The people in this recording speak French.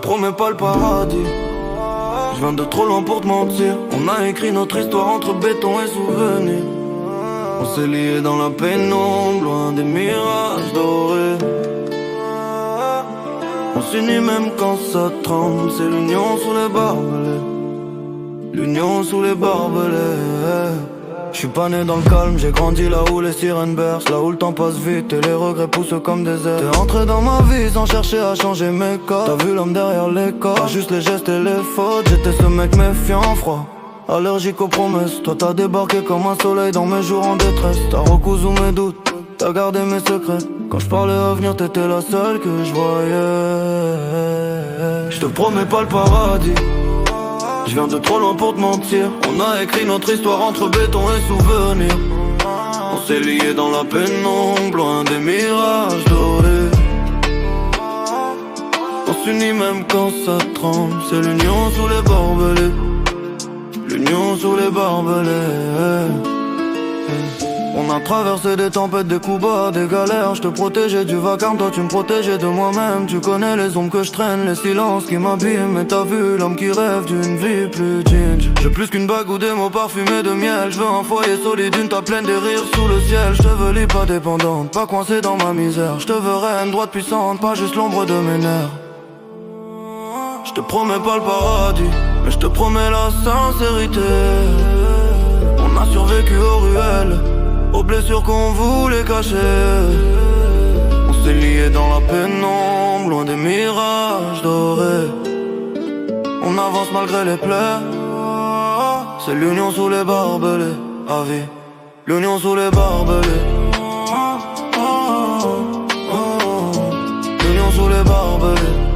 promets pas le paradis. Je viens de trop loin pour te mentir. On a écrit notre histoire entre béton et souvenirs. On s'est liés dans la pénombre, loin des mirages dorés. On s'unit même quand ça tremble. C'est l'union sous les barbelés. L'union sous les barbelés. J'suis pas né dans le calme, j'ai grandi là où les sirènes bercent. Là où le temps passe vite et les regrets poussent comme des airs. T'es entré dans ma vie sans chercher à changer mes codes. T'as vu l'homme derrière les corps, pas juste les gestes et les fautes. J'étais ce mec méfiant, froid, allergique aux promesses. Toi t'as débarqué comme un soleil dans mes jours en détresse. T'as recousu mes doutes, t'as gardé mes secrets. Quand j'parlais avenir, t'étais la seule que je voyais. J'te promets pas le paradis. Je viens de trop loin pour te mentir. On a écrit notre histoire entre béton et souvenirs. On s'est liés dans la pénombre, loin des mirages dorés. On s'unit même quand ça tremble. C'est l'union sous les barbelés. L'union sous les barbelés. On a traversé des tempêtes, des coups bas, des galères. Je te protégeais du vacarme, toi tu me protégeais de moi-même. Tu connais les ombres que je traîne, les silences qui m'abîment. Mais t'as vu l'homme qui rêve d'une vie plus digne. J'ai plus qu'une bague ou des mots parfumés de miel. Je veux un foyer solide, une table pleine de rires sous le ciel. Je te veux libre, pas dépendante, pas coincée dans ma misère. Je te veux reine, droite puissante, pas juste l'ombre de mes nerfs. Je te promets pas le paradis, mais je te promets la sincérité. On a survécu aux ruelles, aux blessures qu'on voulait cacher. On s'est liés dans la pénombre, loin des mirages dorés. On avance malgré les plaies. C'est l'union sous les barbelés, à vie. L'union sous les barbelés. L'union sous les barbelés.